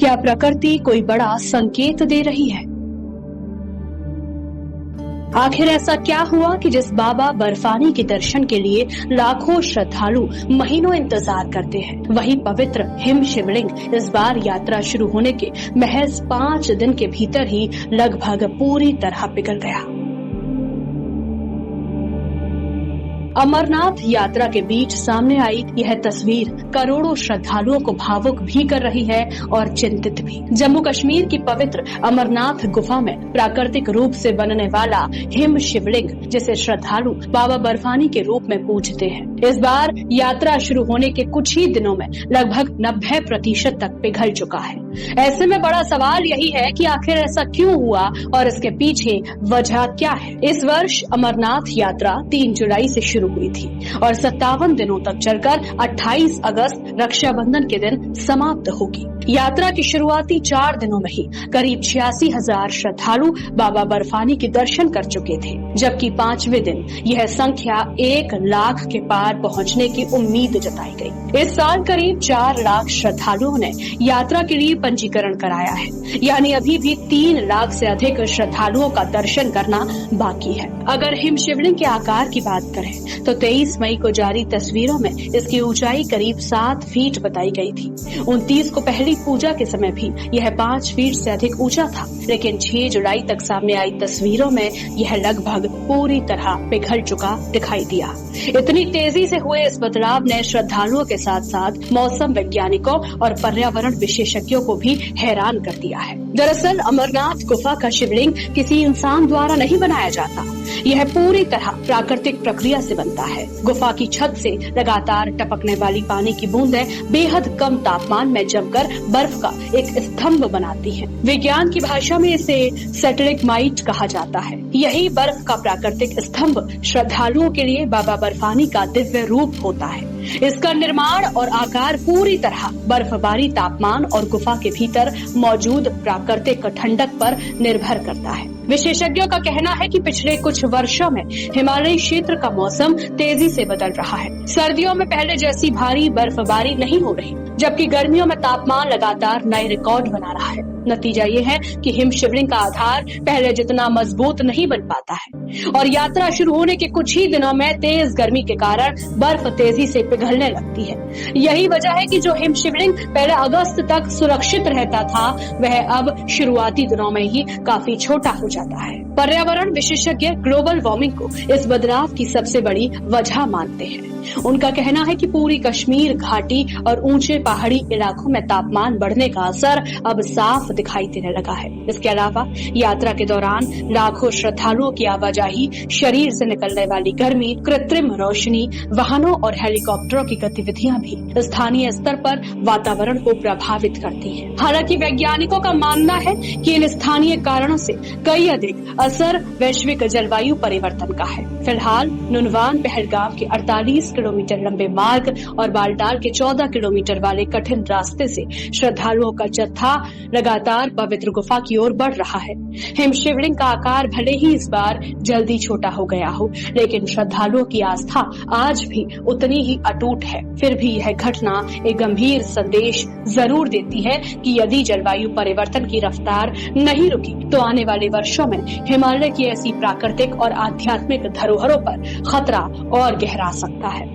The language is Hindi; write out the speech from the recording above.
क्या प्रकृति कोई बड़ा संकेत दे रही है? आखिर ऐसा क्या हुआ कि जिस बाबा बर्फानी के दर्शन के लिए लाखों श्रद्धालु महीनों इंतजार करते हैं, वही पवित्र हिम शिवलिंग इस बार यात्रा शुरू होने के महज 5 दिन के भीतर ही लगभग पूरी तरह पिघल गया। अमरनाथ यात्रा के बीच सामने आई यह तस्वीर करोड़ों श्रद्धालुओं को भावुक भी कर रही है और चिंतित भी। जम्मू कश्मीर की पवित्र अमरनाथ गुफा में प्राकृतिक रूप से बनने वाला हिम शिवलिंग, जिसे श्रद्धालु बाबा बर्फानी के रूप में पूजते हैं, इस बार यात्रा शुरू होने के कुछ ही दिनों में लगभग 90% तक पिघल चुका है। ऐसे में बड़ा सवाल यही है कि आखिर ऐसा क्यों हुआ और इसके पीछे वजह क्या है। इस वर्ष अमरनाथ यात्रा 3 जुलाई से शुरू हुई थी और 57 दिनों तक चलकर 28 अगस्त रक्षाबंधन के दिन समाप्त होगी। यात्रा की शुरुआती 4 दिनों में ही करीब 86,000 श्रद्धालु बाबा बर्फानी के दर्शन कर चुके थे, जबकि 5वें दिन यह संख्या 1 लाख के पार पहुंचने की उम्मीद जताई गई। इस साल करीब 4 लाख श्रद्धालुओं ने यात्रा के लिए पंजीकरण कराया है, यानी अभी भी 3 लाख से अधिक श्रद्धालुओं का दर्शन करना बाकी है। अगर हिम शिवलिंग के आकार की बात करें तो 23 मई को जारी तस्वीरों में इसकी ऊंचाई करीब 7 फीट बताई गई थी। 29 को पहली पूजा के समय भी यह 5 फीट से अधिक ऊंचा था, लेकिन 6 जुलाई तक सामने आई तस्वीरों में यह लगभग पूरी तरह पिघल चुका दिखाई दिया। इतनी तेजी से हुए इस बदलाव ने श्रद्धालुओं के साथ साथ मौसम वैज्ञानिकों और पर्यावरण विशेषज्ञों को भी हैरान कर दिया है। दरअसल अमरनाथ गुफा का शिवलिंग किसी इंसान द्वारा नहीं बनाया जाता, यह पूरी तरह प्राकृतिक प्रक्रिया से बनता है। गुफा की छत से लगातार टपकने वाली पानी की बूंदें बेहद कम तापमान में जमकर बर्फ का एक स्तंभ बनाती हैं। विज्ञान की भाषा में इसे सेटलिकमाइट कहा जाता है। यही बर्फ का प्राकृतिक स्तंभ श्रद्धालुओं के लिए बाबा बर्फानी का दिव्य रूप होता है। इसका निर्माण और आकार पूरी तरह बर्फबारी, तापमान और गुफा के भीतर मौजूद प्राकृतिक ठंडक पर निर्भर करता है। विशेषज्ञों का कहना है कि पिछले कुछ वर्षों में हिमालयी क्षेत्र का मौसम तेजी से बदल रहा है। सर्दियों में पहले जैसी भारी बर्फबारी नहीं हो रही, जबकि गर्मियों में तापमान लगातार नए रिकॉर्ड बना रहा है। नतीजा ये है कि हिम शिवलिंग का आधार पहले जितना मजबूत नहीं बन पाता है और यात्रा शुरू होने के कुछ ही दिनों में तेज गर्मी के कारण बर्फ तेजी से पिघलने लगती है। यही वजह है कि जो हिम शिवलिंग पहले अगस्त तक सुरक्षित रहता था, वह अब शुरुआती दिनों में ही काफी छोटा हो जाता है। पर्यावरण विशेषज्ञ ग्लोबल वार्मिंग को इस बदलाव की सबसे बड़ी वजह मानते हैं। उनका कहना है कि पूरी कश्मीर घाटी और ऊंचे पहाड़ी इलाकों में तापमान बढ़ने का असर अब साफ दिखाई देने लगा है। इसके अलावा यात्रा के दौरान लाखों श्रद्धालुओं की आवाजाही, शरीर से निकलने वाली गर्मी, कृत्रिम रोशनी, वाहनों और हेलीकॉप्टरों की गतिविधियां भी स्थानीय स्तर पर वातावरण को प्रभावित करती हैं। हालांकि वैज्ञानिकों का मानना है कि इन स्थानीय कारणों से कई अधिक असर वैश्विक जलवायु परिवर्तन का है। फिलहाल नुनवान पहलगाम के 48 किलोमीटर लंबे मार्ग और बालटाल के 14 किलोमीटर वाले कठिन रास्ते से श्रद्धालुओं का जत्था लगातार पवित्र गुफा की ओर बढ़ रहा है। हिम शिवलिंग का आकार भले ही इस बार जल्दी छोटा हो गया हो, लेकिन श्रद्धालुओं की आस्था आज भी उतनी ही अटूट है। फिर भी यह घटना एक गंभीर संदेश जरूर देती है कि यदि जलवायु परिवर्तन की रफ्तार नहीं रुकी तो आने वाले वर्षों में हिमालय की ऐसी प्राकृतिक और आध्यात्मिक धरोहरों पर खतरा और गहरा सकता है।